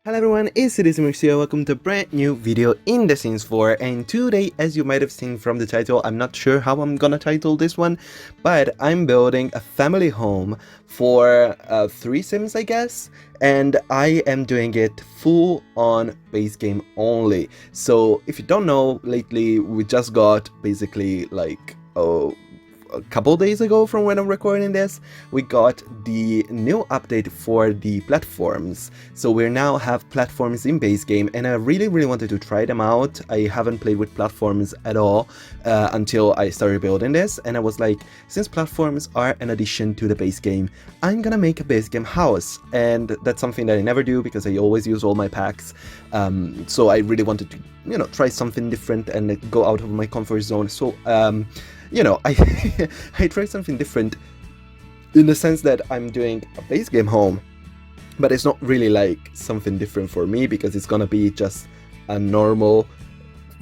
Hello everyone, it's Simmuz here. Welcome to a brand new video in The Sims 4, and today, as you might have seen from the title, I'm not sure how I'm gonna title this one, but I'm building a family home for 3 Sims, I guess, and I am doing it full on base game only. So if you don't know, lately we just got basically like a couple days ago from when I'm recording this, we got the new update for the platforms. So we now have platforms in base game, and I really wanted to try them out. I haven't played with platforms at all until I started building this, and I was like, since platforms are an addition to the base game, I'm gonna make a base game house. And that's something that I never do because I always use all my packs. So I really wanted to, try something different and go out of my comfort zone. So I tried something different in the sense that I'm doing a base game home, but it's not really like something different for me because it's gonna be just a normal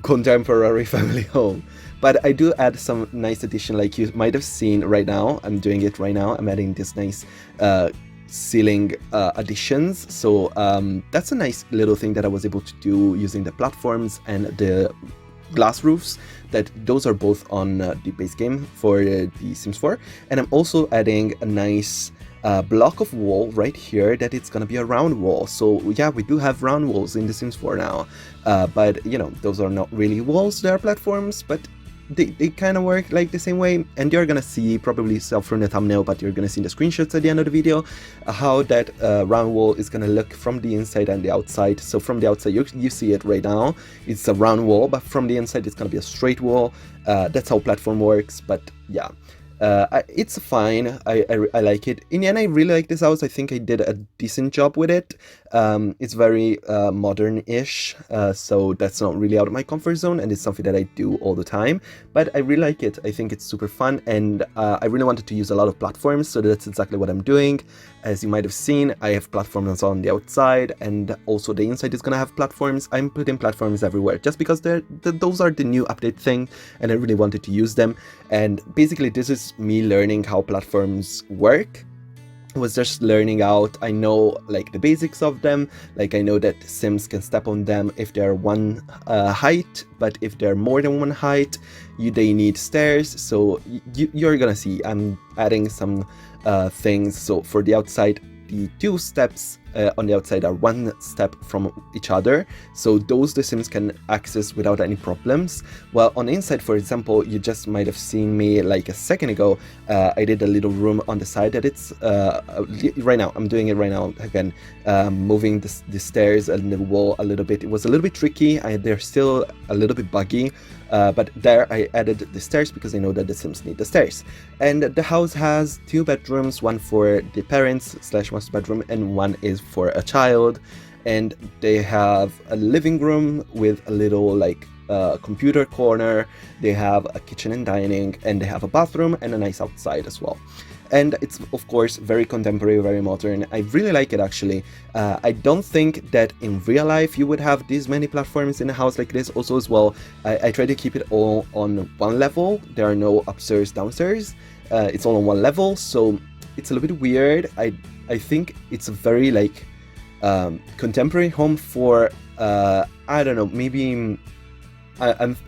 contemporary family home. But I do add some nice addition, like you might have seen right now. I'm doing it right now. I'm adding this nice ceiling additions. So that's a nice little thing that I was able to do using the platforms and the glass roofs. That those are both on the base game for the Sims 4, and I'm also adding a nice block of wall right here that it's gonna be a round wall. So yeah, we do have round walls in the Sims 4 now, but those are not really walls, they are platforms, but they kind of work like the same way, and you're gonna see, probably from the thumbnail, but you're gonna see in the screenshots at the end of the video how that round wall is gonna look from the inside and the outside. So from the outside, you see it right now, it's a round wall, but from the inside it's gonna be a straight wall. That's how platform works. But yeah, it's fine. I like it. In the end, I really like this house. I think I did a decent job with it. It's very modern-ish, so that's not really out of my comfort zone, and it's something that I do all the time. But I really like it. I think it's super fun, and I really wanted to use a lot of platforms, so that's exactly what I'm doing. As you might have seen, I have platforms on the outside, and also the inside is gonna have platforms. I'm putting platforms everywhere just because those are the new update thing, and I really wanted to use them. And basically, this is me learning how platforms work. I was just learning out. I know like the basics of them. Like I know that Sims can step on them if they're one height, but if they're more than one height, they need stairs. So you're gonna see I'm adding some things. So for the outside, the 2 steps on the outside are 1 step from each other, so those the Sims can access without any problems. Well, on the inside, for example, you just might have seen me like a second ago, I did a little room on the side that it's right now, I'm doing it right now again, moving the stairs and the wall a little bit. It was a little bit tricky, they're still a little bit buggy, but there I added the stairs because I know that the Sims need the stairs. And the house has 2 bedrooms, one for the parents / master bedroom, and one is for a child. And they have a living room with a little like computer corner. They have a kitchen and dining, and they have a bathroom and a nice outside as well. And it's of course very contemporary, very modern. I really like it actually. I don't think that in real life you would have this many platforms in a house like this. Also as well, I try to keep it all on one level. There are no upstairs, downstairs. It's all on one level, so it's a little bit weird. I think it's a very like contemporary home for I don't know, maybe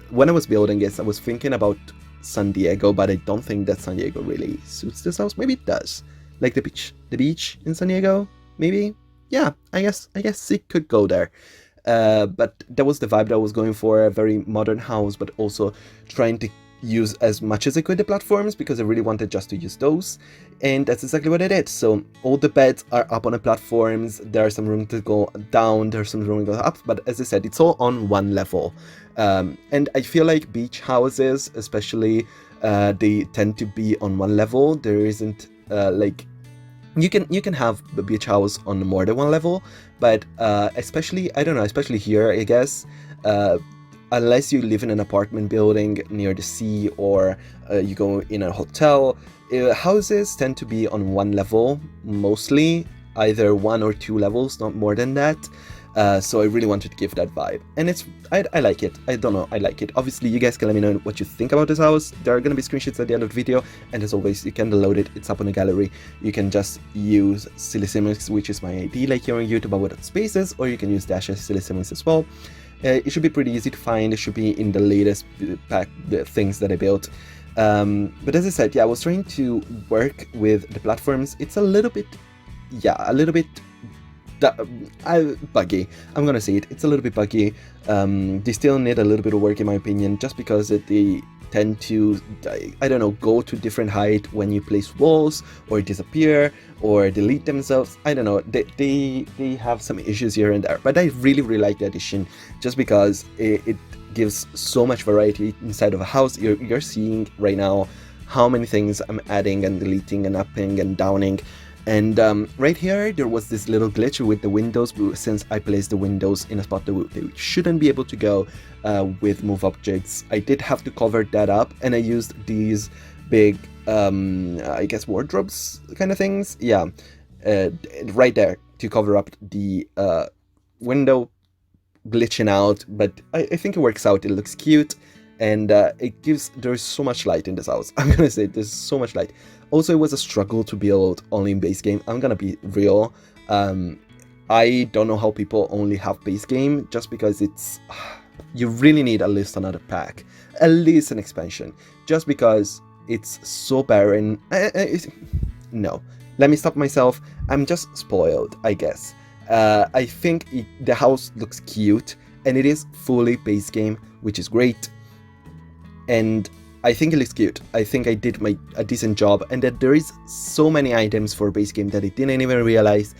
when I was building this, I was thinking about San Diego, but I don't think that San Diego really suits this house. Maybe it does, like the beach in San Diego, maybe. Yeah, I guess it could go there. But that was the vibe that I was going for, a very modern house, but also trying to use as much as I could the platforms because I really wanted just to use those, and that's exactly what I did. So all the beds are up on the platforms. There's some room to go down, there's some room to go up, but as I said, it's all on one level. And I feel like beach houses especially, they tend to be on one level. There isn't like you can have the beach house on more than one level, but especially, I don't know, especially here, I guess, unless you live in an apartment building near the sea, or you go in a hotel, houses tend to be on one level mostly, either 1 or 2 levels, not more than that. So I really wanted to give that vibe, and I like it. I don't know, I like it. Obviously, you guys can let me know what you think about this house. There are gonna be screenshots at the end of the video, and as always, you can download it. It's up on the gallery. You can just use Simmuz, which is my ID, like here on YouTube, but without spaces, or you can use _Simmuz as well. It should be pretty easy to find. It should be in the latest pack, the things that I built. But as I said, yeah, I was trying to work with the platforms. It's a little bit, buggy. I'm gonna say it. It's a little bit buggy. They still need a little bit of work, in my opinion, just because they tend to, I don't know, go to different height when you place walls, or disappear, or delete themselves. I don't know. They have some issues here and there. But I really like the addition, just because it gives so much variety inside of a house. You're seeing right now how many things I'm adding and deleting and upping and downing. And right here, there was this little glitch with the windows, since I placed the windows in a spot that they shouldn't be able to go with move objects. I did have to cover that up, and I used these big, I guess, wardrobes kind of things. Yeah, right there to cover up the window glitching out. But I think it works out. It looks cute. And there's so much light in this house. I'm gonna say there's so much light. Also, it was a struggle to build only in base game. I'm gonna be real. I don't know how people only have base game, just because you really need at least another pack, at least an expansion, just because it's so barren. No, let me stop myself. I'm just spoiled, I guess. I think the house looks cute, and it is fully base game, which is great. And I think it looks cute. I think I did a decent job, and that there is so many items for base game that I didn't even realize.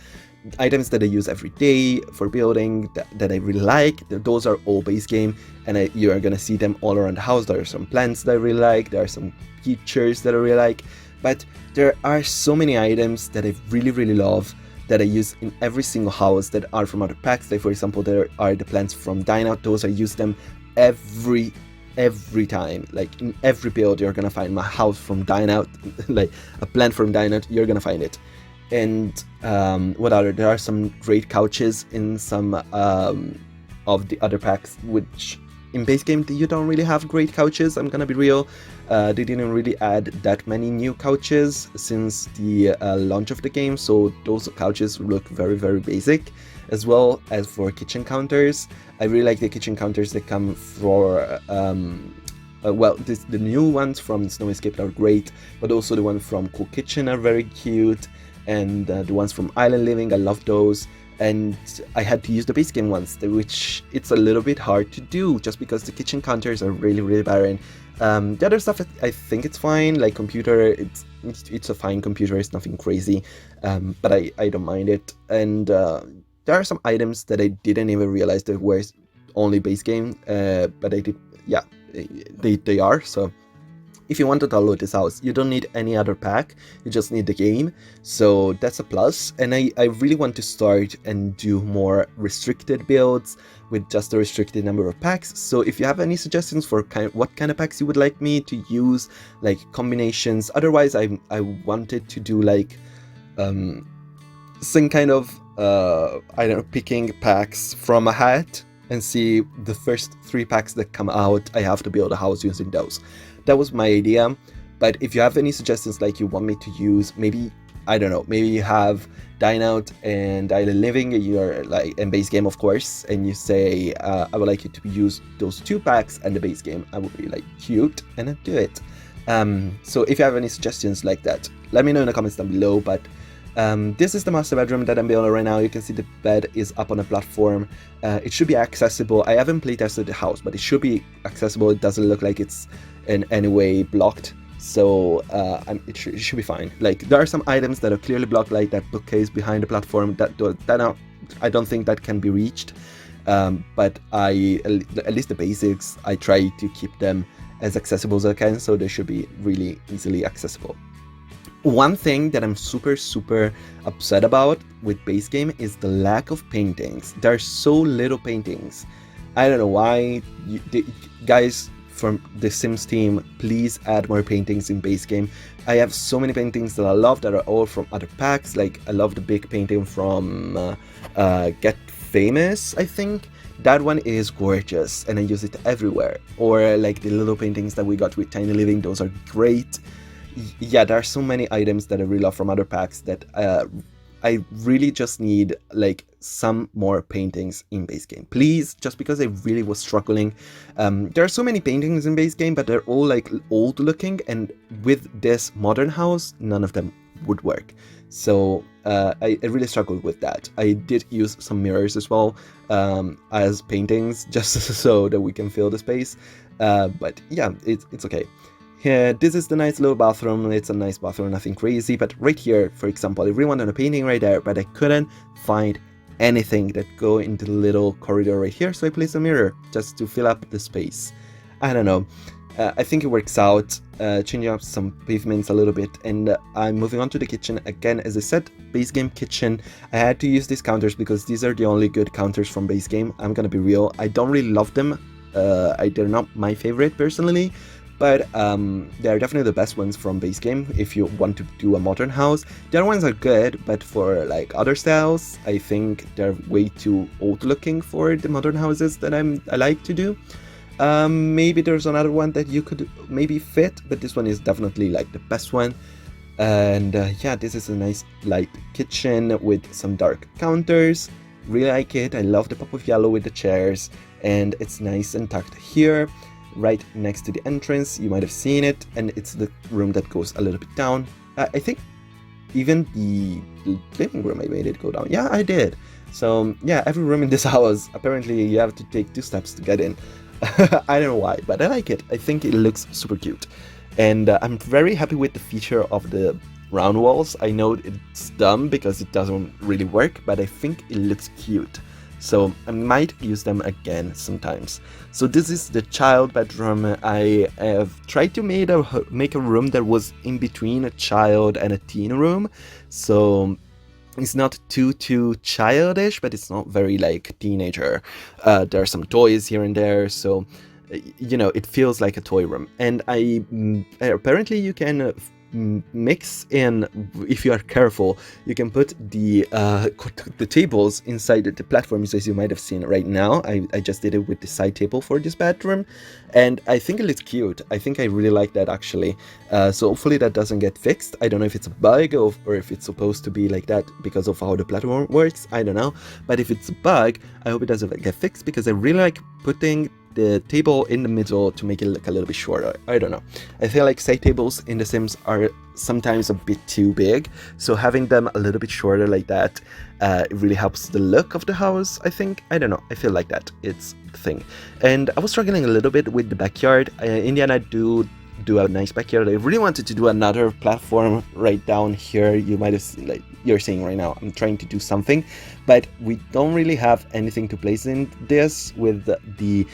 Items that I use every day for building that I really like. Those are all base game, and you are gonna see them all around the house. There are some plants that I really like. There are some features that I really like. But there are so many items that I really love, that I use in every single house, that are from other packs. Like, for example, there are the plants from Dine Out. Those I use them every time. Like, in every build, you're gonna find my house from Dine Out, like a plant from Dine Out, you're gonna find it. And what other? There are some great couches in some of the other packs, which in base game you don't really have great couches. I'm gonna be real. They didn't really add that many new couches since the launch of the game, so those couches look very basic. As well as for kitchen counters, I really like the kitchen counters that come for the new ones from Snow Escape are great, but also the ones from Cool Kitchen are very cute, and the ones from Island Living, I love those. And I had to use the base game ones, which it's a little bit hard to do, just because the kitchen counters are really barren. The other stuff, I think it's fine. Like computer, it's a fine computer. It's nothing crazy, but I don't mind it. And there are some items that I didn't even realize that were only base game, but I did. Yeah, they are. So if you want to download this house, you don't need any other pack, you just need the game, so that's a plus. And I really want to start and do more restricted builds with just a restricted number of packs. So if you have any suggestions for what kind of packs you would like me to use, like combinations. Otherwise, I wanted to do like some kind of I don't know, picking packs from a hat and see the first 3 packs that come out. I have to build a house using those. That was my idea. But if you have any suggestions, like you want me to use, maybe, I don't know, maybe you have Dine Out and Island Living, you're like, and base game, of course, and you say, I would like you to use those 2 packs and the base game, I would be like, cute, and I'd do it. So if you have any suggestions like that, let me know in the comments down below. But this is the master bedroom that I'm building right now. You can see the bed is up on a platform. It should be accessible. I haven't playtested the house, but it should be accessible. It doesn't look like it's in any way blocked, so it should be fine. Like, there are some items that are clearly blocked, like that bookcase behind the platform. That I don't think that can be reached. But at least the basics, I try to keep them as accessible as I can, so they should be really easily accessible. One thing that I'm super upset about with base game is the lack of paintings. There are so little paintings. I don't know why. Guys from the Sims team, please add more paintings in base game. I have so many paintings that I love that are all from other packs. Like, I love the big painting from Get famous, I think. That one is gorgeous, and I use it everywhere. Or like the little paintings that we got with Tiny Living, those are great. Yeah, there are so many items that I really love from other packs that I really just need like some more paintings in base game, please, just because I really was struggling. There are so many paintings in base game, but they're all like old looking, and with this modern house, none of them would work. So I really struggled with that. I did use some mirrors as well as paintings, just so that we can fill the space. But yeah, it's okay. Yeah, this is the nice little bathroom. It's a nice bathroom, nothing crazy. But right here, for example, I really wanted a painting right there, but I couldn't find anything that go into the little corridor right here. So I placed a mirror just to fill up the space. I don't know. I think it works out, changing up some pavements a little bit, and I'm moving on to the kitchen. Again, as I said, base game kitchen. I had to use these counters because these are the only good counters from base game. I'm gonna be real. I don't really love them. They're not my favorite personally, but they're definitely the best ones from base game if you want to do a modern house. The other ones are good, but for like other styles, I think they're way too old looking for the modern houses that I like to do. Maybe there's another one that you could maybe fit, but this one is definitely like the best one. And yeah, this is a nice light kitchen with some dark counters. Really like it. I love the pop of yellow with the chairs, and it's nice and tucked here right next to the entrance. You might have seen it, and it's the room that goes a little bit down. I think even the living room, I made it go down. Yeah, I did. So yeah, every room in this house, apparently you have to take 2 steps to get in. I don't know why, but I like it. I think it looks super cute, and I'm very happy with the feature of the round walls. I know it's dumb because it doesn't really work, but I think it looks cute, so I might use them again sometimes. So this is the child bedroom. I have tried to make a room that was in between a child and a teen room, so it's not too childish, but it's not very like teenager. There are some toys here and there, so you know, it feels like a toy room. And apparently you can mix in, if you are careful, you can put the tables inside the platforms, as you might have seen right now. I just did it with the side table for this bedroom, and I think it looks cute. I think I really like that actually. So hopefully that doesn't get fixed. I don't know if it's a bug or if it's supposed to be like that because of how the platform works. I don't know, but if it's a bug, I hope it doesn't get fixed, because I really like putting the table in the middle to make it look a little bit shorter. I don't know. I feel like side tables in The Sims are sometimes a bit too big, so having them a little bit shorter like that, it really helps the look of the house, I think. I don't know. I feel like that. It's the thing. And I was struggling a little bit with the backyard. In the end, I do a nice backyard. I really wanted to do another platform right down here. You might have seen, like you're seeing right now, I'm trying to do something, but we don't really have anything to place in this with the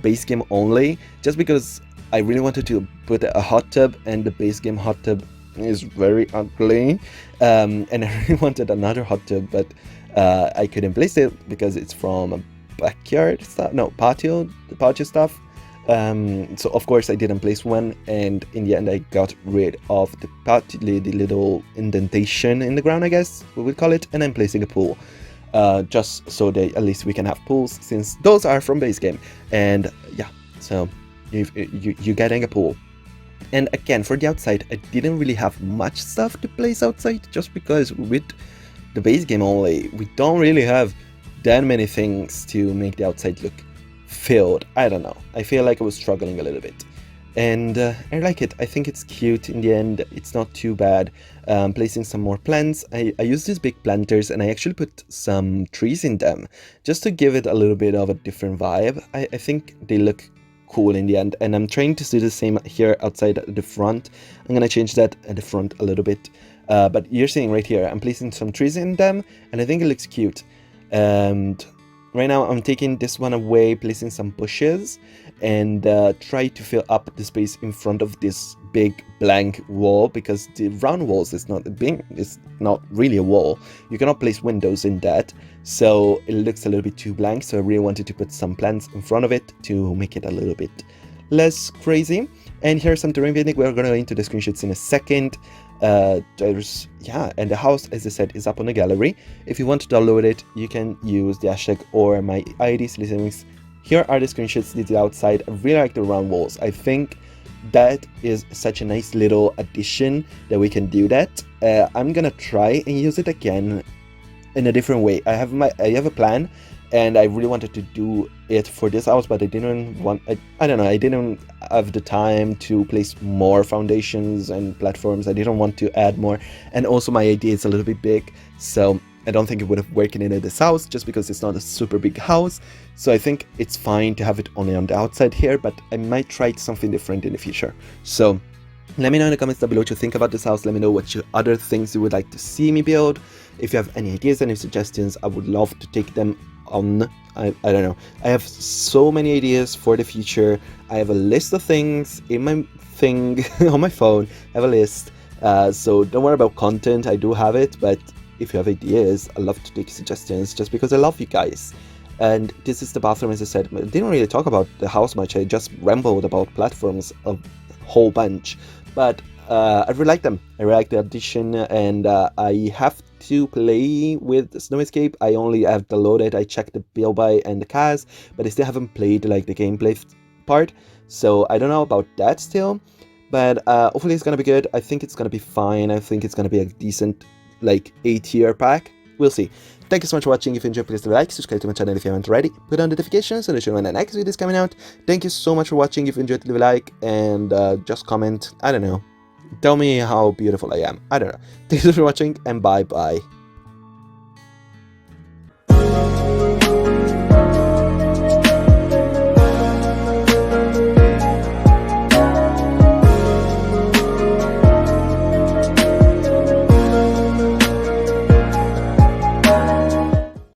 base game only, just because I really wanted to put a hot tub, and the base game hot tub is very ugly, and I really wanted another hot tub, but I couldn't place it because it's from a backyard stuff, no, patio stuff. So of course I didn't place one, and in the end I got rid of the little indentation in the ground, I guess we would call it, and I'm placing a pool, just so that at least we can have pools, since those are from base game. And yeah, so you're getting a pool. And again, for the outside, I didn't really have much stuff to place outside, just because with the base game only, we don't really have that many things to make the outside look filled. I don't know. I feel like I was struggling a little bit. And I like it. I think it's cute in the end. It's not too bad. Placing some more plants. I use these big planters, and I actually put some trees in them just to give it a little bit of a different vibe. I think they look cool in the end, and I'm trying to do the same here outside at the front. I'm gonna change that at the front a little bit, but you're seeing right here, I'm placing some trees in them, and I think it looks cute. And right now I'm taking this one away, placing some bushes, and try to fill up the space in front of this big blank wall, because the round walls is not really a wall. You cannot place windows in that, so it looks a little bit too blank. So I really wanted to put some plants in front of it to make it a little bit less crazy. And here's some terrain painting. We're gonna go into the screenshots in a second. And the house, as I said, is up on the gallery. If you want to download it, you can use the hashtag or my ID, Simmuz. Here are the screenshots did outside. I really like the round walls. I think that is such a nice little addition that we can do that. I'm gonna try and use it again in a different way. I have a plan, and I really wanted to do it for this house, but I didn't want, I don't know, I didn't have the time to place more foundations and platforms. I didn't want to add more, and also my idea is a little bit big, so I don't think it would have worked in this house, just because it's not a super big house. So I think it's fine to have it only on the outside here, but I might try something different in the future. So let me know in the comments down below what you think about this house. Let me know what other things you would like to see me build. If you have any ideas, any suggestions, I would love to take them on. I don't know. I have so many ideas for the future. I have a list of things in my thing on my phone. I have a list. So don't worry about content. I do have it, but if you have ideas, I love to take suggestions just because I love you guys. And this is the bathroom, as I said. I didn't really talk about the house much. I just rambled about platforms a whole bunch. But I really like them. I really like the addition, and I have to play with Snow Escape. I only have downloaded, I checked the build by and the cast, but I still haven't played like the gameplay part. So I don't know about that still. But hopefully it's gonna be good. I think it's gonna be fine. I think it's gonna be a decent like A-tier pack. We'll see. Thank you so much for watching. If you enjoyed, please leave a like, subscribe to my channel if you haven't already, put on notifications so that you know when the next video is coming out. Thank you so much for watching. If you enjoyed, leave a like, and just comment, I don't know, tell me how beautiful I am. I don't know. Thank you so much for watching, and bye bye.